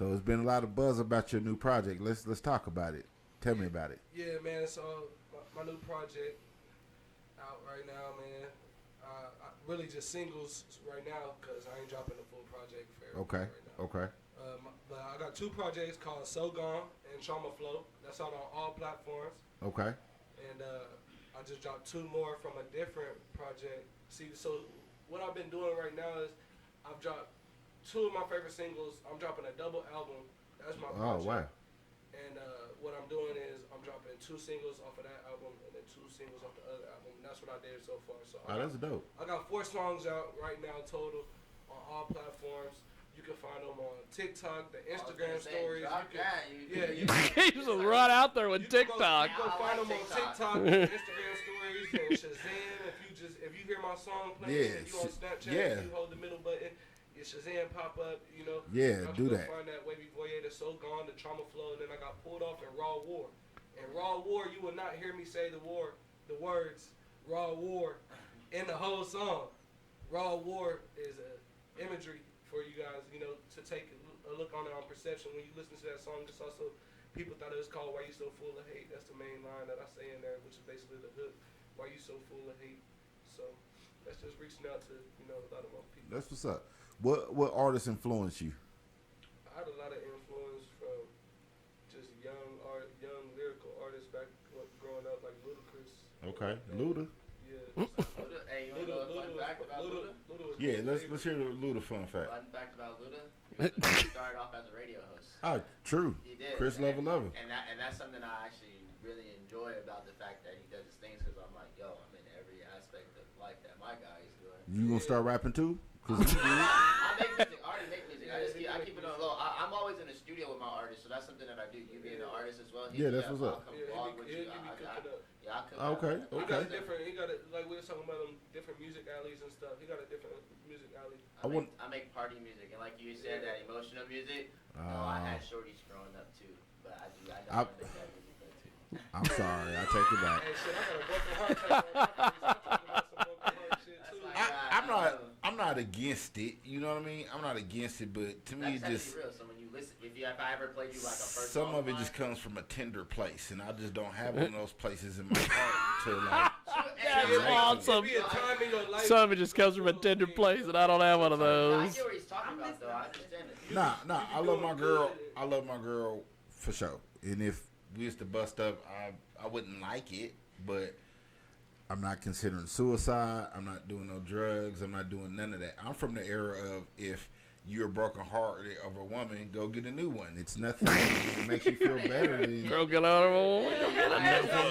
So it's been a lot of buzz about your new project. Let's talk about it. Tell me about it. Yeah, man. So my new project out right now, man. Really just singles right now because I ain't dropping the full project for everybody right now. Okay. But I got 2 projects called So Gone and Trauma Flow. That's out on all platforms. Okay. And I just dropped 2 more from a different project. See, so what I've been doing right now is I've dropped 2 of my favorite singles. I'm dropping a double album. That's my project. Oh, wow. And what I'm doing is I'm dropping 2 singles off of that album and then 2 singles off the other album. And that's what I did so far. So that's dope. I got 4 songs out right now total on all platforms. You can find them on TikTok, the Instagram stories. You just run out there with TikTok. You can find them on TikTok, Instagram stories, and Shazam. If you hear my song playing, if you on Snapchat, you hold the middle button. Your Shazam pop up, you know. Yeah, do that. Find that Wavy Voya, the So Gone, the Trauma Flow, and then I got pulled off in Raw War. In Raw War, you will not hear me say the words Raw War in the whole song. Raw War is a imagery for you guys, you know, to take a look on it on perception. When you listen to that song, it's also, people thought it was called Why You So Full of Hate. That's the main line that I say in there, which is basically the hook, Why You So Full of Hate. So that's just reaching out to, you know, a lot of my people. That's what's up. What artists influenced you? I had a lot of influence from just young lyrical artists back growing up, like Ludacris. Okay, Luda. Yeah. Luda. Hey, you want to know a fun fact about Luda? Yeah, let's hear the Luda fun fact. Fun fact about Luda: he started off as a radio host. Oh, true. He did. Chris Lover. And that's something I actually really enjoy about the fact that he does his things, because I'm like, yo, I'm in every aspect of life that my guy is doing. You gonna start rapping too? I make music. I already make music. I keep it on low. I'm always in the studio with my artists, so that's something that I do. You being an artist as well. That's what's up. I'll cook Okay. He got it. Like we were talking about them different music alleys and stuff. He got a different music alley. I make party music, and like you said, that emotional music. I had shorties growing up too, but I know make that music though too. I'm sorry, I take it back. Hey, shit, I got a broken heart. I'm not against it. You know what I mean? I'm not against it, but to me, it's just real. So when you listen, if I ever played you like a first some of it just comes from a tender place, and I just don't have one of those places in my heart to like. That's awesome. Some of it just comes from a tender place, and I don't have one of those. I get what he's talking about, though. I understand it. Nah. I love my girl. I love my girl for sure. And if we used to bust up, I wouldn't like it, but I'm not considering suicide. I'm not doing no drugs. I'm not doing none of that. I'm from the era of if you're broken hearted of a woman, go get a new one. It's nothing that makes you feel better than broken heart of a woman. It's not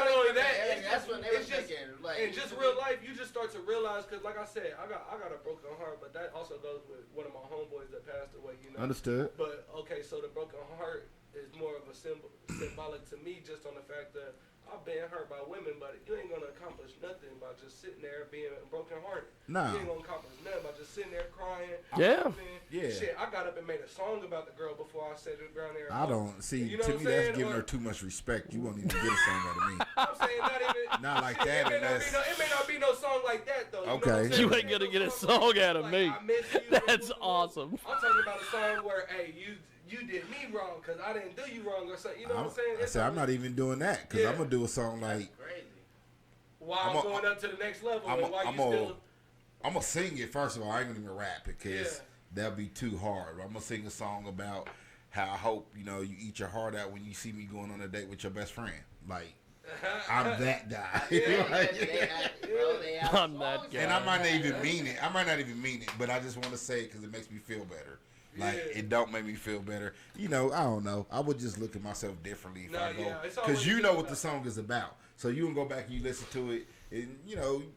only that. That's what they were thinking. Like, in just real life, you just start to realize, because like I said, I got a broken heart, but that also goes with one of my homeboys that passed away. You know. Understood. But okay, so the broken heart is more of a symbolic to me, just on the fact that I've been hurt by women, but you ain't gonna accomplish nothing by just sitting there being broken hearted. Nah. You ain't gonna accomplish nothing by just sitting there crying. Yeah. Shit, I got up and made a song about the girl before I sat down there. I don't see. You know to what me, I'm that's saying? giving her too much respect. You won't even get a song out of me. I'm saying not even. Not like that. It may not be no song like that though. Okay. You ain't gonna get a song out of me. I miss you. That's awesome. I'm talking about a song where, hey, you did me wrong because I didn't do you wrong or something. You know what I'm saying? I said I'm not even doing that because I'm gonna do a song like. Crazy. While I'm going up to the next level, I'm gonna sing it first of all. I ain't gonna even rap it because that'd be too hard. I'm gonna sing a song about how I hope you eat your heart out when you see me going on a date with your best friend. Like I'm that guy. I'm that guy. And I might not even mean it. But I just want to say it because it makes me feel better. Like it don't make me feel better. I don't know. I would just look at myself differently if I go because you know what the song is about. So you can go back and you listen to it, and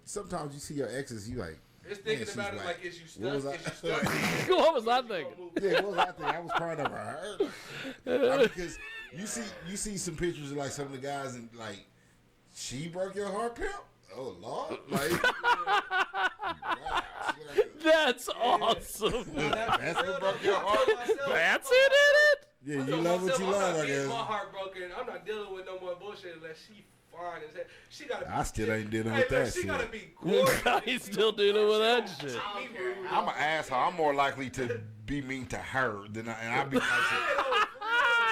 sometimes you see your exes, you like. It's thinking about it like, is you stuck? What was I thinking? Yeah, what was I thinking? I was crying over her. Because you see some pictures of like some of the guys and like, she broke your heart, pimp. Oh Lord! Like, wow. That's awesome. That's what broke your heart. That's it, Yeah, you love what you love, I guess. My heart broken. I'm not dealing with no more bullshit unless she fine as hell. She gotta. I still ain't dealing Hey, with look, that she shit. gotta be gorgeous. He's still dealing with that shit. I'm an asshole. I'm more likely to be mean to her than I'd be like,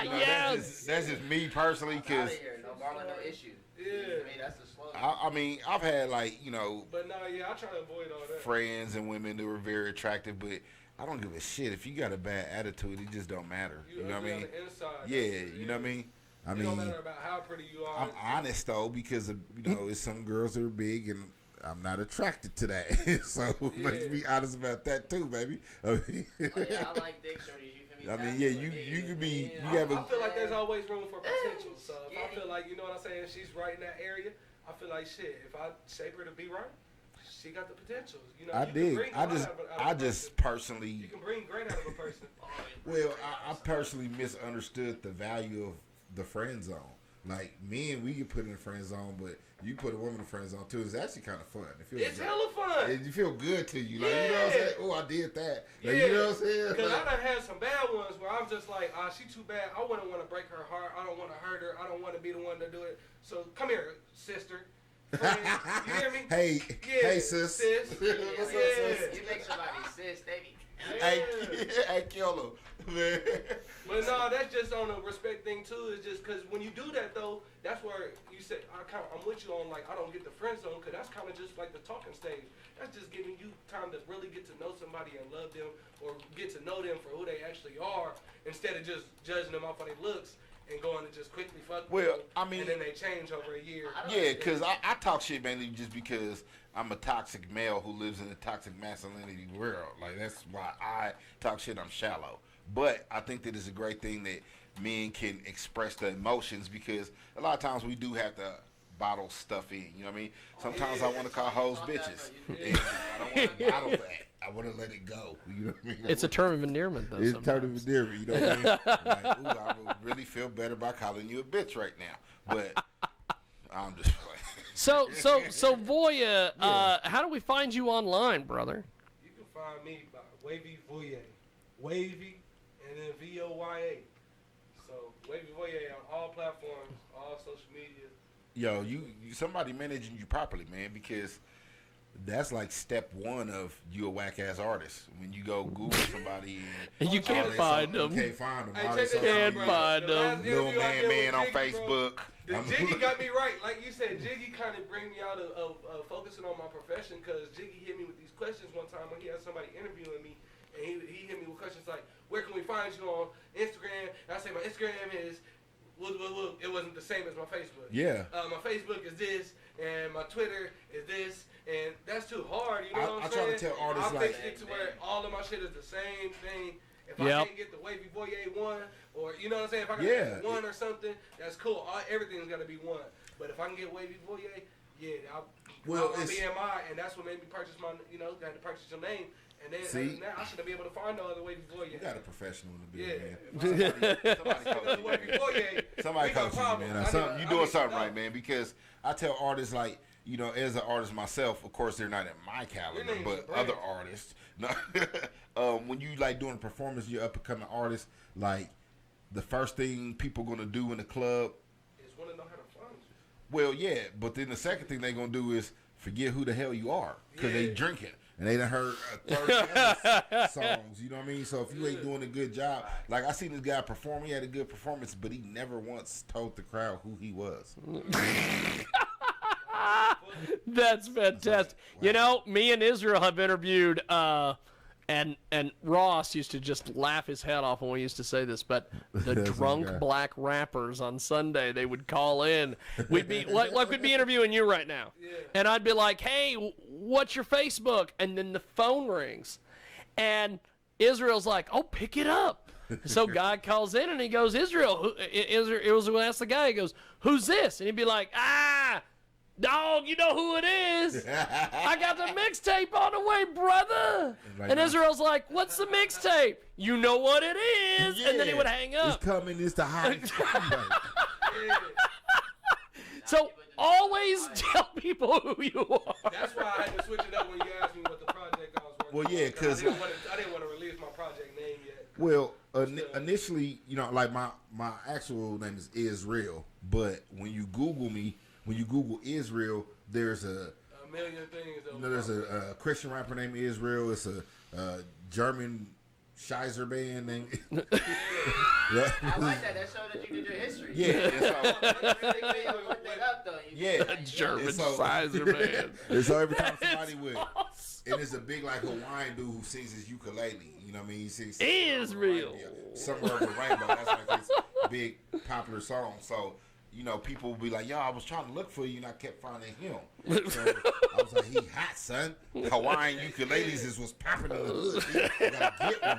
you know, Yes. that's just me personally, because No Marlon, no issue. Yeah. I mean, that's the slogan. I mean, I've had like, you know, But no, yeah, I try to avoid all that. friends and women that were very attractive, but I don't give a shit if you got a bad attitude. It just don't matter. You know what I mean? On the inside, Yeah, you know what I mean. It don't matter about how pretty you are. I'm honest though, because of, you know, it's some girls that are big and I'm not attracted to that. So let's be honest about that too, baby. I mean, Oh, yeah, I like dick shorties. You feel me? I mean, yeah, you could be, you have I a, feel like there's always room for potential. So if I feel like, you know what I'm saying, she's right in that area, I feel like shit. If I shape her to be right, she got the potential. You know, I you can dig. bring a I lot just, out of a I person. just personally, You can bring great out of a person. well, I personally misunderstood the value of the friend zone. Like, men, we get put in the friend zone, but you put a woman in the friend zone too. It's actually kind of fun. It feels It's good. hella fun. You feel good to you. Like, you know what I'm saying? Oh, I did that. Like, Yeah. you know what I'm saying? Because Like, I done had some bad ones where I'm just like, she too bad. I wouldn't want to break her heart. I don't want to hurt her. I don't want to be the one to do it. So come here, sister. Friend. You hear me? hey, Yeah, hey, sis. sis. Yeah, Yeah. sis. You make somebody sis, baby. Hey, hey, kill him, man. But no, that's just on a respect thing too. It's just because when you do that though, that's where you say I'm with you on like I don't get the friend zone because that's kind of just like the talking stage. That's just giving you time to really get to know somebody and love them or get to know them for who they actually are instead of just judging them off of their looks and going to just quickly fuck with Well, them, I mean, and then they change over a year. yeah, because I talk shit mainly just because I'm a toxic male who lives in a toxic masculinity world. Like, that's why I talk shit. I'm shallow. But I think that it's a great thing that men can express their emotions because a lot of times we do have to bottle stuff in. You know what I mean? Sometimes I want to call hoes bitches. And I don't want to bottle that. I want to let it go. You know what I mean? It's a term of endearment, though. It's sometimes. totally different. You know what I mean? Like, ooh, I would really feel better by calling you a bitch right now. But I'm just playing. So Voya, how do we find you online, brother? You can find me by Wavy Voya. Wavy and then VOYA. So Wavy Voya on all platforms, all social media. Yo, you somebody managing you properly, man, because that's like step one of you a whack ass artist. When you go Google somebody and You can't find them. You can't find them. Hey, All check that this Can't out, social bro. media. find The last them. Little interview I did man with on Jiggy, bro, Facebook. The Jiggy got me right. Like you said, Jiggy kind of bring me out of focusing on my profession because Jiggy hit me with these questions one time when he had somebody interviewing me. And he hit me with questions like, where can we find you on Instagram? And I say, my Instagram is, it wasn't the same as my Facebook. Yeah. My Facebook is this, and my Twitter is this, and that's too hard, you know what I I'm try saying? to tell artists, I like- fixed it to where all of my shit is the same thing. If Yep. I can't get the Wavy Voya one, or you know what I'm saying? If I can Yeah. get one or something, that's cool. Everything's got to be one. But if I can get Wavy Voya, yeah, Well, my it's- BMI, and that's what made me purchase my, I had to purchase your name. And then See? now I should be able to find no other Wavy Voya. You got a professional in the Yeah. building, man. Somebody Another Wavy Voya. Somebody we got coach you, problems. man. You doing something right, man. Because I tell artists, like, you know, as an artist myself, of course, they're not in my caliber, name's but Brand. other artists. No, when you like doing a performance, you're up and coming artist. Like, the first thing people gonna do in the club, Just want to know how to find you. well, yeah, but then the second thing they gonna do is forget who the hell you are because they Yeah. drinking. And they done heard 30 other songs, you know what I mean? So if you ain't doing a good job, like I seen this guy perform, he had a good performance, but he never once told the crowd who he was. That's fantastic. You know, me and Izreal have interviewed, and Ross used to just laugh his head off when we used to say this, but the That's drunk okay. black rappers on Sunday, they would call in. We'd be like we'd be interviewing you right now. Yeah. And I'd be like, hey, what's your Facebook? And then the phone rings. And Israel's like, oh, pick it up. So guy calls in and he goes, Izreal, it was when I asked the guy, he goes, who's this? And he'd be like, dog, you know who it is. I got the mixtape on the way, brother. Like, And Israel's like, what's the mixtape? You know what it is. And then he Yeah. would hang up. It's coming, it's the hottest. Yeah. So always tell people who you are. That's why I had to switch it up when you asked me what the project I was working Well, on. yeah, 'cause- I didn't want to release my project name yet. Well, initially, you know, like my actual name is Izreal, but when you Google me, when you Google Izreal, there's A million things. there's a Christian rapper named Izreal. It's a German Scheiser band named. I like that. That showed that you did your history. Yeah. German so- sizer man. And so every time somebody would, and it's a big like Hawaiian dude who sings his ukulele. You know what I mean? He sings Israel. Somewhere Over the Rainbow. That's like his big popular song. So, you know, people will be like, yo, I was trying to look for you and I kept finding him. So I was like, he hot, son. Hawaiian ukuleles is what's popping in the hood. You gotta get one.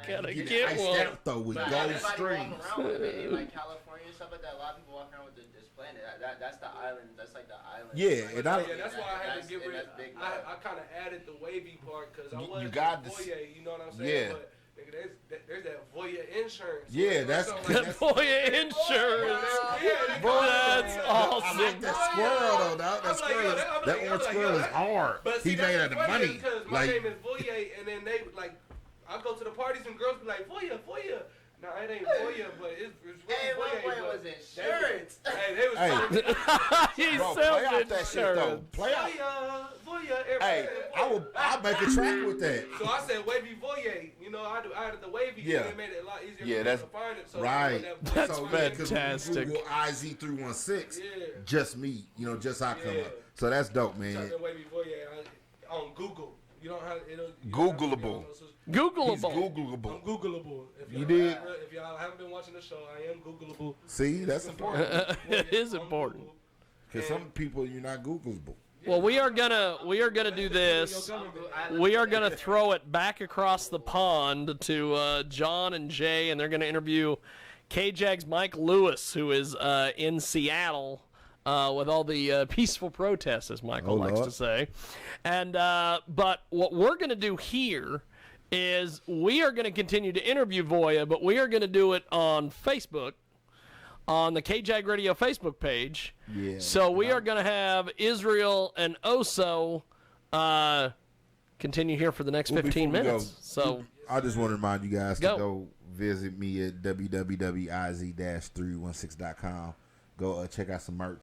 Gotta Get get it iced one. out though with But gold everybody strings. walk around with it. In like California and stuff like that, a lot of people walk around with this planet. That's the island. That's like the island. Yeah, and I- Yeah, that's why I had to get rid of. That's big I kind of added the wavy part because I You was got to Voya, you know what I'm saying? Yeah. But nigga, there's that Voya insurance. Yeah, that's- That Voya insurance. That's I awesome. like that squirrel though. That I'm like, squirrel, yo, I'm that like, orange yo, squirrel is that- hard. But see, He made out of money. Because my Like, name is Voya, and then they like, I go to the parties and girls be like, Voya. No, it ain't Voya, but it's really Hey, Voya. what but was insurance? They was He bro, sells play out that shit though. insurance. Play out. Voya. Hey, I'll make a track with that. So I said wavy Voya. You know, I added the wavy. Yeah. And it made it a lot easier Yeah, for that's- me to find it. So Right. That's so, fantastic. Because Google IZ316, Yeah. just me, you know, just I come Yeah. up. So that's dope, man. Type in wavy Voya on Google. You don't have it'll. Googleable. He's Googleable. I'm Googleable. Googleable. If You y'all- did? If y'all haven't been watching the show, I am Googleable. See, that's important. It is I'm important. Googleable. Because some people, you're not Googleable. Well, we are gonna do this. We are gonna throw it back across the pond to John and Jay, and they're gonna interview KJAG's Mike Lewis, who is in Seattle with all the peaceful protests, as Michael likes Lord. to say. And but what we're gonna do here is we are gonna continue to interview Voya, but we are gonna do it on Facebook, on the KJAG Radio Facebook page. Yeah. So we are going to have Izreal and OHSO continue here for the next Well, 15 before we minutes. go, So I just want to remind you guys Go. to go visit me at www.iz-316.com. Go check out some merch.